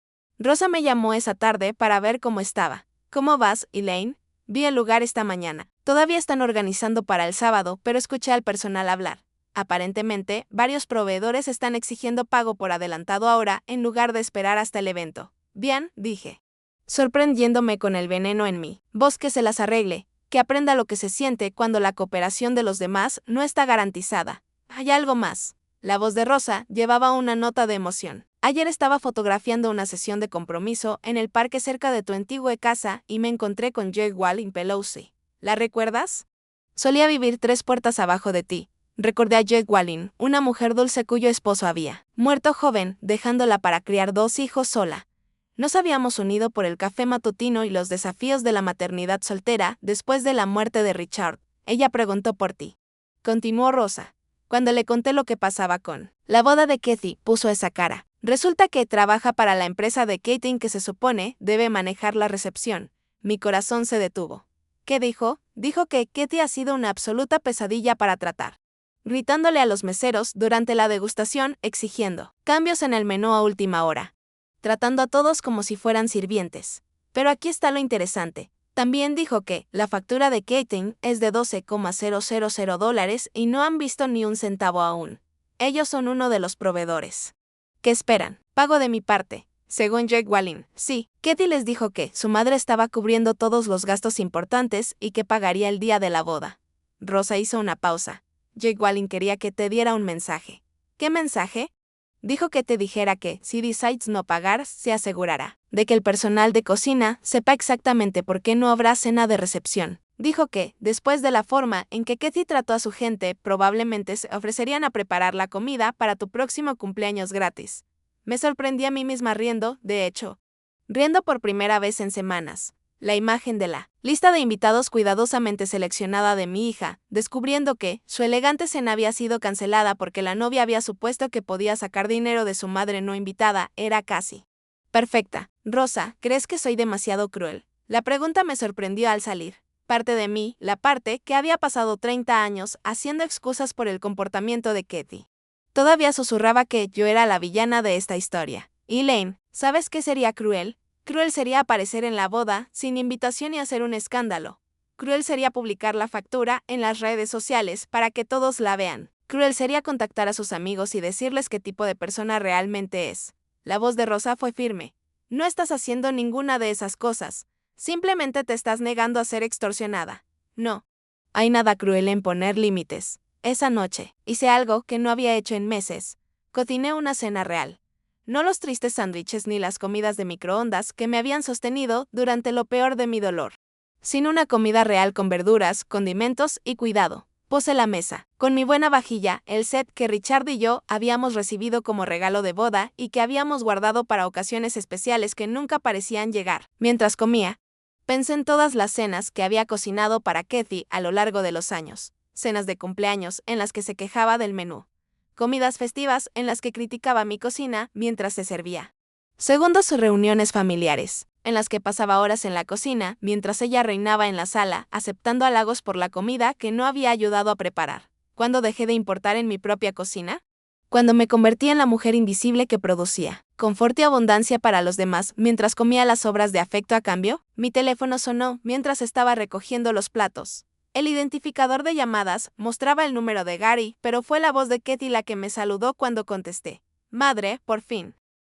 A: Rosa me llamó esa tarde para ver cómo estaba. ¿Cómo vas, Elaine? Vi el lugar esta mañana. Todavía están organizando para el sábado, pero escuché al personal hablar. Aparentemente, varios proveedores están exigiendo pago por adelantado ahora en lugar de esperar hasta el evento. Bien, dije, sorprendiéndome con el veneno en mí. Vos que se las arregle, que aprenda lo que se siente cuando la cooperación de los demás no está garantizada. Hay algo más. La voz de Rosa llevaba una nota de emoción. Ayer estaba fotografiando una sesión de compromiso en el parque cerca de tu antigua casa y me encontré con Jake Wallin Pelosi. ¿La recuerdas? Solía vivir 3 puertas abajo de ti. Recordé a Jake Wallin, una mujer dulce cuyo esposo había muerto joven, dejándola para criar 2 hijos sola. Nos habíamos unido por el café matutino y los desafíos de la maternidad soltera después de la muerte de Richard. Ella preguntó por ti. Continuó Rosa. Cuando le conté lo que pasaba con la boda de Kathy, puso esa cara. Resulta que trabaja para la empresa de catering que se supone debe manejar la recepción. Mi corazón se detuvo. ¿Qué dijo? Dijo que Kathy ha sido una absoluta pesadilla para tratar. Gritándole a los meseros durante la degustación, exigiendo cambios en el menú a última hora. Tratando a todos como si fueran sirvientes. Pero aquí está lo interesante. También dijo que la factura de catering es de $12,000 y no han visto ni un centavo aún. Ellos son uno de los proveedores. ¿Qué esperan? Pago de mi parte. Según Jake Wallin, sí. Kathy les dijo que su madre estaba cubriendo todos los gastos importantes y que pagaría el día de la boda. Rosa hizo una pausa. Jake Wallin quería que te diera un mensaje. ¿Qué mensaje? Dijo que te dijera que, si decides no pagar, se asegurará de que el personal de cocina sepa exactamente por qué no habrá cena de recepción. Dijo que, después de la forma en que Kathy trató a su gente, probablemente se ofrecerían a preparar la comida para tu próximo cumpleaños gratis. Me sorprendí a mí misma riendo, de hecho. Riendo por primera vez en semanas. La imagen de la lista de invitados cuidadosamente seleccionada de mi hija, descubriendo que su elegante cena había sido cancelada porque la novia había supuesto que podía sacar dinero de su madre no invitada, era casi perfecta. Rosa, ¿crees que soy demasiado cruel? La pregunta me sorprendió al salir. Parte de mí, la parte que había pasado 30 años haciendo excusas por el comportamiento de Kathy. Todavía susurraba que yo era la villana de esta historia. Elaine, ¿sabes qué sería cruel? Cruel sería aparecer en la boda, sin invitación y hacer un escándalo. Cruel sería publicar la factura en las redes sociales para que todos la vean. Cruel sería contactar a sus amigos y decirles qué tipo de persona realmente es. La voz de Rosa fue firme. No estás haciendo ninguna de esas cosas. Simplemente te estás negando a ser extorsionada. No. Hay nada cruel en poner límites. Esa noche, hice algo que no había hecho en meses. Cociné una cena real. No los tristes sándwiches ni las comidas de microondas que me habían sostenido durante lo peor de mi dolor. Sino una comida real con verduras, condimentos y cuidado. Puse la mesa, con mi buena vajilla, el set que Richard y yo habíamos recibido como regalo de boda y que habíamos guardado para ocasiones especiales que nunca parecían llegar. Mientras comía, pensé en todas las cenas que había cocinado para Kathy a lo largo de los años. Cenas de cumpleaños en las que se quejaba del menú. Comidas festivas en las que criticaba mi cocina mientras se servía. Segundos reuniones familiares, en las que pasaba horas en la cocina mientras ella reinaba en la sala, aceptando halagos por la comida que no había ayudado a preparar. ¿Cuándo dejé de importar en mi propia cocina? Cuando me convertí en la mujer invisible que producía confort y abundancia para los demás mientras comía las obras de afecto a cambio. Mi teléfono sonó mientras estaba recogiendo los platos. El identificador de llamadas mostraba el número de Gary, pero fue la voz de Kathy la que me saludó cuando contesté. Madre, por fin.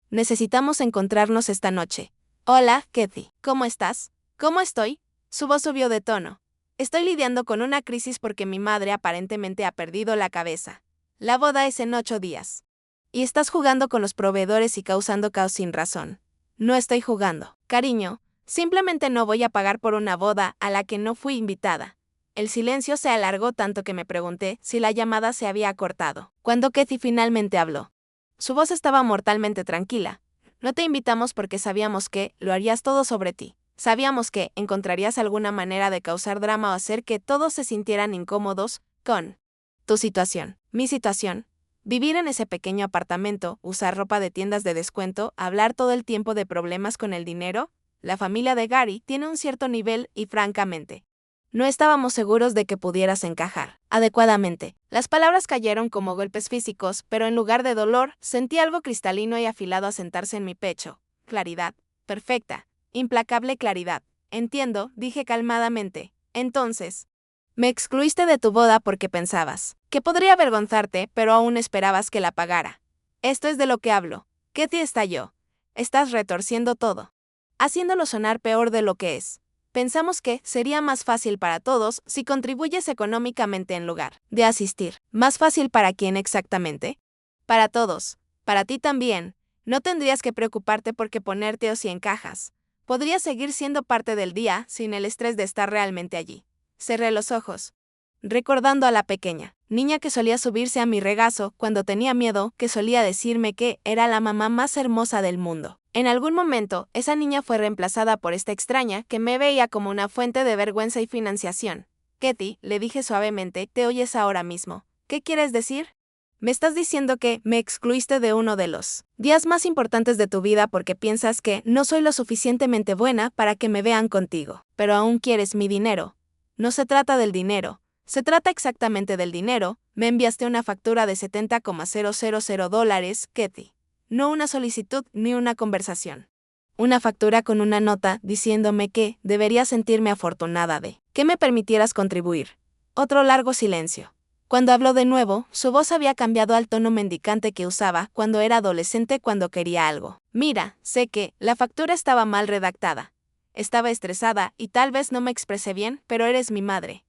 A: Necesitamos encontrarnos esta noche. Hola, Kathy. ¿Cómo estás? ¿Cómo estoy? Su voz subió de tono. Estoy lidiando con una crisis porque mi madre aparentemente ha perdido la cabeza. La boda es en 8 días. Y estás jugando con los proveedores y causando caos sin razón. No estoy jugando. Cariño, simplemente no voy a pagar por una boda a la que no fui invitada. El silencio se alargó tanto que me pregunté si la llamada se había cortado. Cuando Kathy finalmente habló. Su voz estaba mortalmente tranquila. No te invitamos porque sabíamos que lo harías todo sobre ti. Sabíamos que encontrarías alguna manera de causar drama o hacer que todos se sintieran incómodos con tu situación, mi situación. Vivir en ese pequeño apartamento, usar ropa de tiendas de descuento, hablar todo el tiempo de problemas con el dinero. La familia de Gary tiene un cierto nivel y francamente, no estábamos seguros de que pudieras encajar adecuadamente. Las palabras cayeron como golpes físicos, pero en lugar de dolor, sentí algo cristalino y afilado asentarse en mi pecho. Claridad. Perfecta. Implacable claridad. Entiendo, dije calmadamente. Entonces, me excluiste de tu boda porque pensabas que podría avergonzarte, pero aún esperabas que la pagara. Esto es de lo que hablo. Kathy estalló. Estás retorciendo todo, haciéndolo sonar peor de lo que es. Pensamos que sería más fácil para todos si contribuyes económicamente en lugar de asistir. ¿Más fácil para quién exactamente? Para todos. Para ti también. No tendrías que preocuparte por qué ponerte o si encajas. Podrías seguir siendo parte del día sin el estrés de estar realmente allí. Cerré los ojos, recordando a la pequeña niña que solía subirse a mi regazo cuando tenía miedo, que solía decirme que era la mamá más hermosa del mundo. En algún momento, esa niña fue reemplazada por esta extraña que me veía como una fuente de vergüenza y financiación. Kathy, le dije suavemente, ¿te oyes ahora mismo? ¿Qué quieres decir? Me estás diciendo que me excluiste de uno de los días más importantes de tu vida porque piensas que no soy lo suficientemente buena para que me vean contigo, pero aún quieres mi dinero. No se trata del dinero. Se trata exactamente del dinero. Me enviaste una factura de $70,000, Kathy. No una solicitud ni una conversación. Una factura con una nota diciéndome que debería sentirme afortunada de que me permitieras contribuir. Otro largo silencio. Cuando habló de nuevo, su voz había cambiado al tono mendicante que usaba cuando era adolescente cuando quería algo. Mira, sé que la factura estaba mal redactada. Estaba estresada y tal vez no me expresé bien, pero eres mi madre.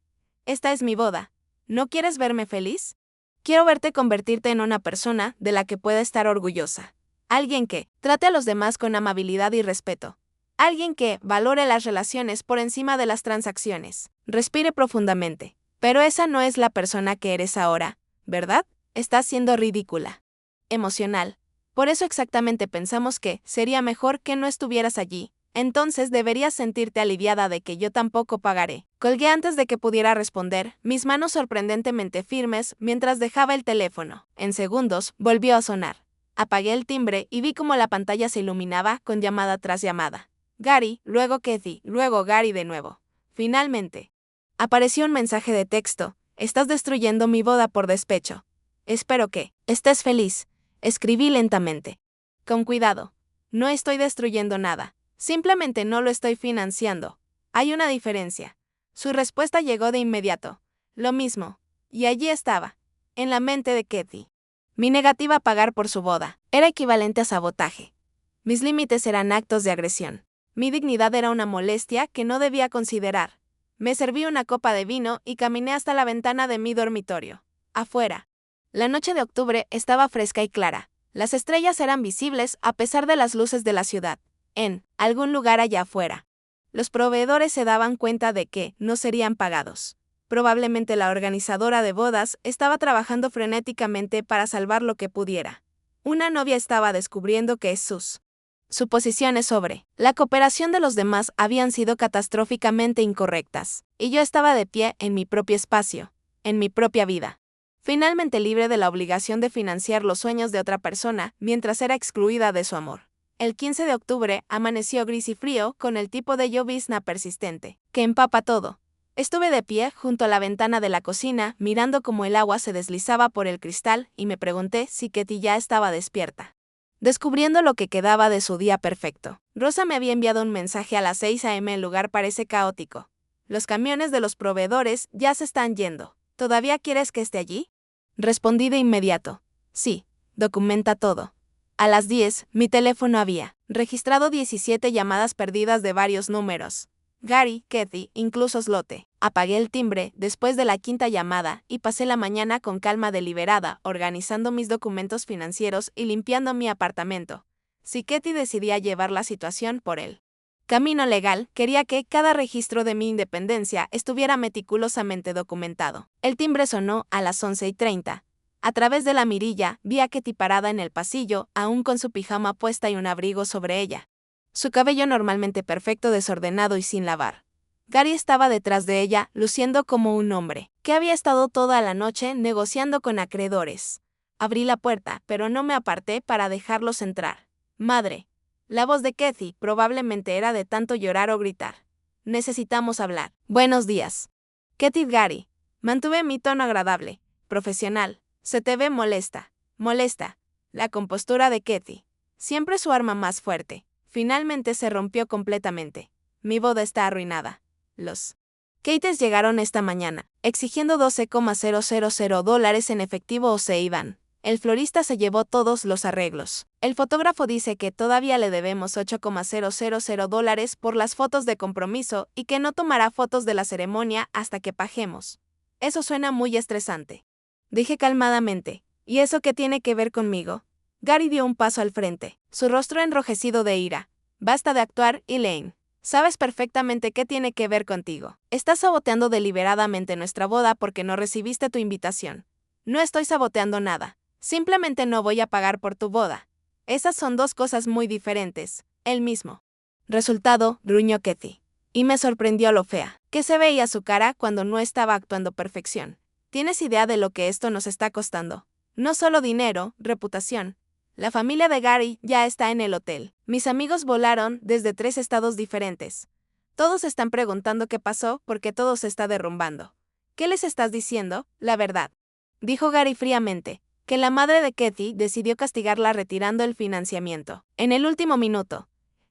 A: Esta es mi boda. ¿No quieres verme feliz? Quiero verte convertirte en una persona de la que pueda estar orgullosa. Alguien que trate a los demás con amabilidad y respeto. Alguien que valore las relaciones por encima de las transacciones. Respire profundamente. Pero esa no es la persona que eres ahora, ¿verdad? Estás siendo ridícula. Emocional. Por eso exactamente pensamos que sería mejor que no estuvieras allí. Entonces deberías sentirte aliviada de que yo tampoco pagaré. Colgué antes de que pudiera responder, mis manos sorprendentemente firmes mientras dejaba el teléfono. En segundos, volvió a sonar. Apagué el timbre y vi cómo la pantalla se iluminaba con llamada tras llamada. Gary, luego Kathy, luego Gary de nuevo. Finalmente. Apareció un mensaje de texto. Estás destruyendo mi boda por despecho. Espero que estés feliz. Escribí lentamente. Con cuidado. No estoy destruyendo nada. Simplemente no lo estoy financiando. Hay una diferencia. Su respuesta llegó de inmediato. Lo mismo. Y allí estaba. En la mente de Kathy. Mi negativa a pagar por su boda era equivalente a sabotaje. Mis límites eran actos de agresión. Mi dignidad era una molestia que no debía considerar. Me serví una copa de vino y caminé hasta la ventana de mi dormitorio. Afuera. La noche de octubre estaba fresca y clara. Las estrellas eran visibles a pesar de las luces de la ciudad. En algún lugar allá afuera. Los proveedores se daban cuenta de que no serían pagados. Probablemente la organizadora de bodas estaba trabajando frenéticamente para salvar lo que pudiera. Una novia estaba descubriendo que sus suposiciones sobre la cooperación de los demás habían sido catastróficamente incorrectas, y yo estaba de pie en mi propio espacio, en mi propia vida. Finalmente libre de la obligación de financiar los sueños de otra persona mientras era excluida de su amor. El 15 de octubre amaneció gris y frío con el tipo de llovizna persistente, que empapa todo. Estuve de pie junto a la ventana de la cocina mirando cómo el agua se deslizaba por el cristal y me pregunté si Kathy ya estaba despierta. Descubriendo lo que quedaba de su día perfecto. Rosa me había enviado un mensaje a las 6 a.m. El lugar parece caótico. Los camiones de los proveedores ya se están yendo. ¿Todavía quieres que esté allí? Respondí de inmediato. Sí, documenta todo. A las 10, mi teléfono había registrado 17 llamadas perdidas de varios números. Gary, Kathy, incluso Slote. Apagué el timbre después de la quinta llamada y pasé la mañana con calma deliberada, organizando mis documentos financieros y limpiando mi apartamento. Si Kathy decidía llevar la situación por él camino legal, quería que cada registro de mi independencia estuviera meticulosamente documentado. El timbre sonó a las 11:30. A través de la mirilla, vi a Kathy parada en el pasillo, aún con su pijama puesta y un abrigo sobre ella. Su cabello normalmente perfecto desordenado y sin lavar. Gary estaba detrás de ella, luciendo como un hombre, que había estado toda la noche negociando con acreedores. Abrí la puerta, pero no me aparté para dejarlos entrar. Madre. La voz de Kathy probablemente era de tanto llorar o gritar. Necesitamos hablar. Buenos días. Kathy Gary. Mantuve mi tono agradable, profesional. Se te ve molesta. Molesta. La compostura de Kathy. Siempre su arma más fuerte. Finalmente se rompió completamente. Mi boda está arruinada. Los Kates llegaron esta mañana, exigiendo $12,000 en efectivo o se iban. El florista se llevó todos los arreglos. El fotógrafo dice que todavía le debemos $8,000 por las fotos de compromiso y que no tomará fotos de la ceremonia hasta que paguemos. Eso suena muy estresante. Dije calmadamente, ¿y eso qué tiene que ver conmigo? Gary dio un paso al frente, su rostro enrojecido de ira. Basta de actuar, Elaine. Sabes perfectamente qué tiene que ver contigo. Estás saboteando deliberadamente nuestra boda porque no recibiste tu invitación. No estoy saboteando nada. Simplemente no voy a pagar por tu boda. Esas son dos cosas muy diferentes. El mismo resultado, gruñó Kathy. Y me sorprendió lo fea que se veía su cara cuando no estaba actuando perfección. ¿Tienes idea de lo que esto nos está costando? No solo dinero, reputación. La familia de Gary ya está en el hotel. Mis amigos volaron desde 3 estados diferentes. Todos están preguntando qué pasó porque todo se está derrumbando. ¿Qué les estás diciendo? La verdad. Dijo Gary fríamente, que la madre de Kathy decidió castigarla retirando el financiamiento. En el último minuto.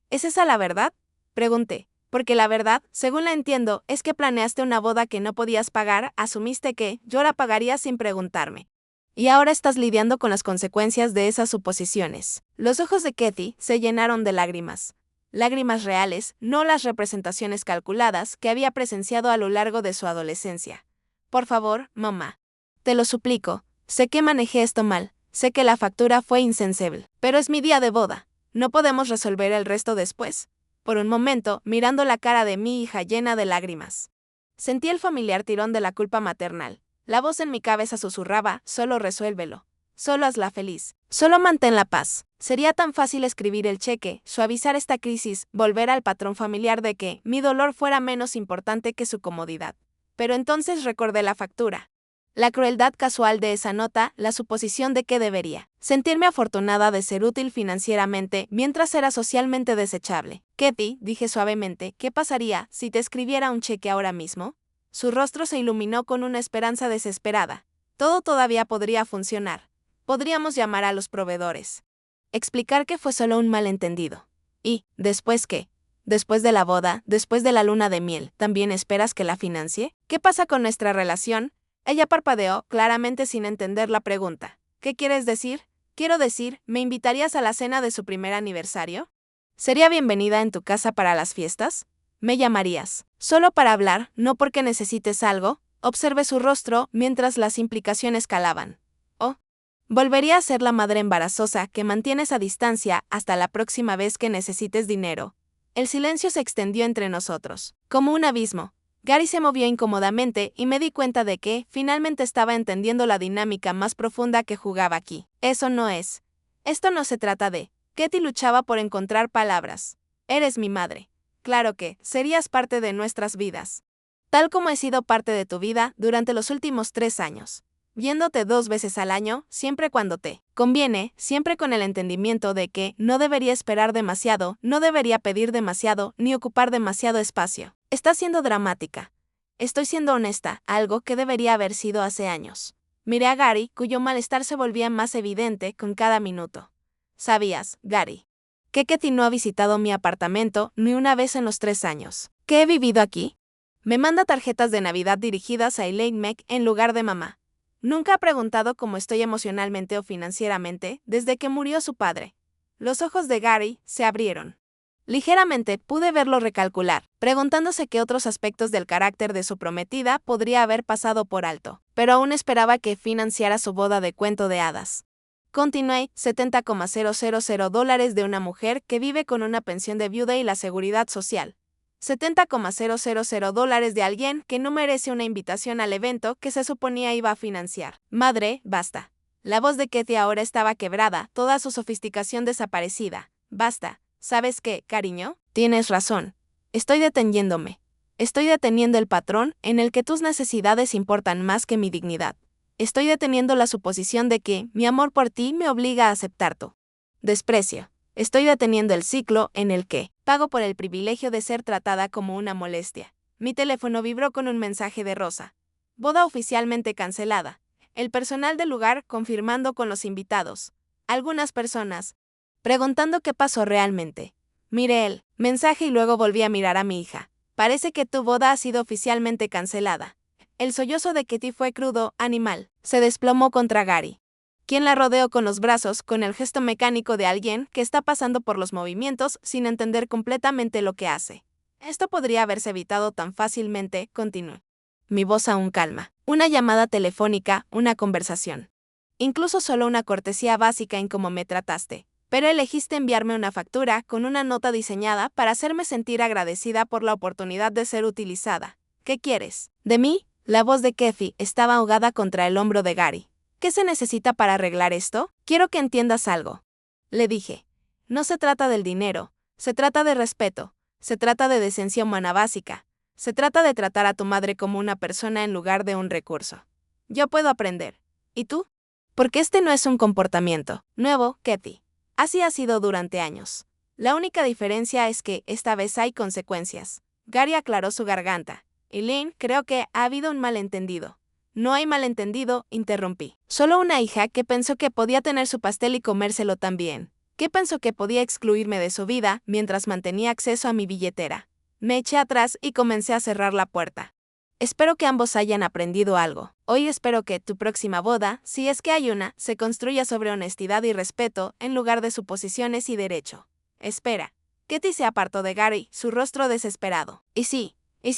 A: ¿Es esa la verdad? Pregunté. Porque la verdad, según la entiendo, es que planeaste una boda que no podías pagar, asumiste que yo la pagaría sin preguntarme. Y ahora estás lidiando con las consecuencias de esas suposiciones. Los ojos de Kathy se llenaron de lágrimas. Lágrimas reales, no las representaciones calculadas que había presenciado a lo largo de su adolescencia. Por favor, mamá. Te lo suplico, Sé que manejé esto mal, sé que la factura fue insensible, pero es mi día de boda. ¿No podemos resolver el resto después? Por un momento, mirando la cara de mi hija llena de lágrimas. Sentí el familiar tirón de la culpa maternal. La voz en mi cabeza susurraba, solo resuélvelo. Solo hazla feliz. Solo mantén la paz. Sería tan fácil escribir el cheque, suavizar esta crisis, volver al patrón familiar de que mi dolor fuera menos importante que su comodidad. Pero entonces recordé la factura. La crueldad casual de esa nota, la suposición de que debería sentirme afortunada de ser útil financieramente mientras era socialmente desechable. Kathy, dije suavemente, ¿qué pasaría si te escribiera un cheque ahora mismo? Su rostro se iluminó con una esperanza desesperada. Todo todavía podría funcionar. Podríamos llamar a los proveedores. Explicar que fue solo un malentendido. ¿Y después qué? Después de la boda, después de la luna de miel, ¿también esperas que la financie? ¿Qué pasa con nuestra relación? Ella parpadeó, claramente sin entender la pregunta. ¿Qué quieres decir? Quiero decir, ¿me invitarías a la cena de su primer aniversario? ¿Sería bienvenida en tu casa para las fiestas? ¿Me llamarías? Solo para hablar, no porque necesites algo. Observé su rostro mientras las implicaciones calaban. Oh. Volvería a ser la madre embarazosa que mantienes a distancia hasta la próxima vez que necesites dinero. El silencio se extendió entre nosotros, como un abismo. Gary se movió incómodamente y me di cuenta de que, finalmente estaba entendiendo la dinámica más profunda que jugaba aquí. Eso no es. Esto no se trata de. Katie luchaba por encontrar palabras. Eres mi madre. Claro que, serías parte de nuestras vidas. Tal como he sido parte de tu vida durante los últimos 3 años. Viéndote 2 veces al año, siempre cuando te conviene, siempre con el entendimiento de que no debería esperar demasiado, no debería pedir demasiado, ni ocupar demasiado espacio. Estás siendo dramática. Estoy siendo honesta, algo que debería haber sido hace años. Miré a Gary, cuyo malestar se volvía más evidente con cada minuto. ¿Sabías, Gary, que Katie no ha visitado mi apartamento ni una vez en los 3 años que he vivido aquí? Me manda tarjetas de Navidad dirigidas a Elaine Mack en lugar de mamá. Nunca ha preguntado cómo estoy emocionalmente o financieramente desde que murió su padre. Los ojos de Gary se abrieron. Ligeramente pude verlo recalcular, preguntándose qué otros aspectos del carácter de su prometida podría haber pasado por alto, pero aún esperaba que financiara su boda de cuento de hadas. Continué, $70,000 de una mujer que vive con una pensión de viuda y la seguridad social. $70,000 de alguien que no merece una invitación al evento que se suponía iba a financiar. Madre, basta. La voz de Katie ahora estaba quebrada, toda su sofisticación desaparecida. Basta. ¿Sabes qué, cariño? Tienes razón. Estoy deteniéndome. Estoy deteniendo el patrón en el que tus necesidades importan más que mi dignidad. Estoy deteniendo la suposición de que mi amor por ti me obliga a aceptar tu desprecio. Estoy deteniendo el ciclo en el que pago por el privilegio de ser tratada como una molestia. Mi teléfono vibró con un mensaje de Rosa. Boda oficialmente cancelada. El personal del lugar confirmando con los invitados. Algunas personas preguntando qué pasó realmente. Miré el mensaje y luego volví a mirar a mi hija. Parece que tu boda ha sido oficialmente cancelada. El sollozo de Katie fue crudo, animal. Se desplomó contra Gary, quien la rodeó con los brazos con el gesto mecánico de alguien que está pasando por los movimientos sin entender completamente lo que hace. Esto podría haberse evitado tan fácilmente, continuó. Mi voz aún calma. Una llamada telefónica, una conversación. Incluso solo una cortesía básica en cómo me trataste. Pero elegiste enviarme una factura con una nota diseñada para hacerme sentir agradecida por la oportunidad de ser utilizada. ¿Qué quieres? ¿De mí? La voz de Kathy estaba ahogada contra el hombro de Gary. ¿Qué se necesita para arreglar esto? Quiero que entiendas algo. Le dije. No se trata del dinero, se trata de respeto, se trata de decencia humana básica, se trata de tratar a tu madre como una persona en lugar de un recurso. Yo puedo aprender. ¿Y tú? Porque este no es un comportamiento nuevo, Kathy. Así ha sido durante años. La única diferencia es que esta vez hay consecuencias. Gary aclaró su garganta. Elaine, creo que ha habido un malentendido. No hay malentendido, interrumpí. Solo una hija que pensó que podía tener su pastel y comérselo también. Que pensó que podía excluirme de su vida mientras mantenía acceso a mi billetera. Me eché atrás y comencé a cerrar la puerta. Espero que ambos hayan aprendido algo. Hoy espero que tu próxima boda, si es que hay una, se construya sobre honestidad y respeto en lugar de suposiciones y derecho. Espera. Katie se apartó de Gary, su rostro desesperado. ¿Y si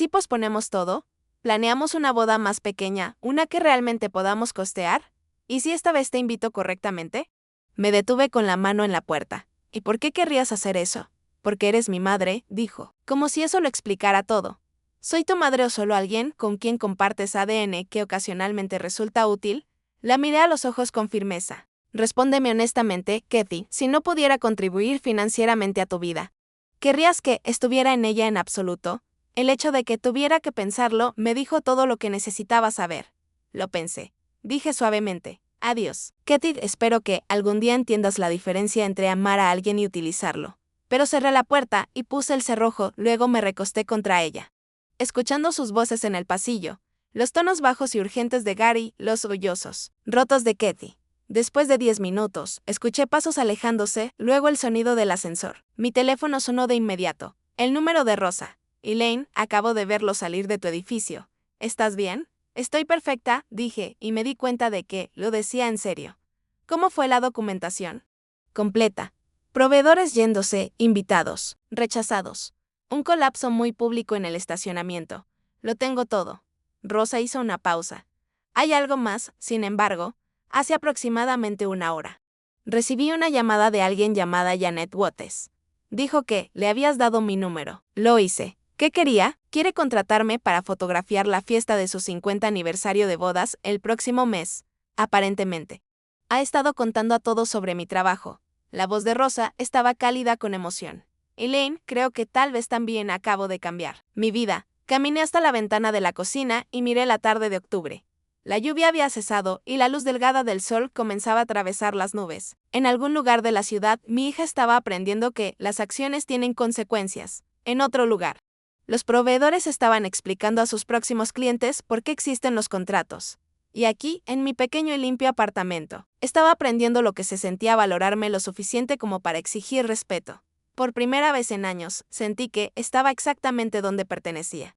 A: posponemos todo? ¿Planeamos una boda más pequeña, una que realmente podamos costear? ¿Y si esta vez te invito correctamente? Me detuve con la mano en la puerta. ¿Y por qué querrías hacer eso? Porque eres mi madre, dijo, como si eso lo explicara todo. ¿Soy tu madre o solo alguien con quien compartes ADN que ocasionalmente resulta útil? La miré a los ojos con firmeza. Respóndeme honestamente, Kathy, si no pudiera contribuir financieramente a tu vida, ¿querrías que estuviera en ella en absoluto? El hecho de que tuviera que pensarlo me dijo todo lo que necesitaba saber. Lo pensé. Dije suavemente. Adiós. Kathy, espero que algún día entiendas la diferencia entre amar a alguien y utilizarlo. Pero cerré la puerta y puse el cerrojo, luego me recosté contra ella. Escuchando sus voces en el pasillo, los tonos bajos y urgentes de Gary, los sollozos rotos de Kathy. Después de 10 minutos, escuché pasos alejándose, luego el sonido del ascensor. Mi teléfono sonó de inmediato. El número de Rosa. Elaine, acabo de verlo salir de tu edificio. ¿Estás bien? Estoy perfecta, dije, y me di cuenta de que lo decía en serio. ¿Cómo fue la documentación? Completa. Proveedores yéndose, invitados, rechazados. Un colapso muy público en el estacionamiento. Lo tengo todo. Rosa hizo una pausa. Hay algo más, sin embargo. Hace aproximadamente una hora. Recibí una llamada de alguien llamada Janet Watts. Dijo que le habías dado mi número. Lo hice. ¿Qué quería? Quiere contratarme para fotografiar la fiesta de su 50 aniversario de bodas el próximo mes, aparentemente. Ha estado contando a todos sobre mi trabajo. La voz de Rosa estaba cálida con emoción. Elaine, creo que tal vez también acabo de cambiar mi vida. Caminé hasta la ventana de la cocina y miré la tarde de octubre. La lluvia había cesado y la luz delgada del sol comenzaba a atravesar las nubes. En algún lugar de la ciudad, mi hija estaba aprendiendo que las acciones tienen consecuencias. En otro lugar, los proveedores estaban explicando a sus próximos clientes por qué existen los contratos. Y aquí, en mi pequeño y limpio apartamento, estaba aprendiendo lo que se sentía valorarme lo suficiente como para exigir respeto. Por primera vez en años, sentí que estaba exactamente donde pertenecía.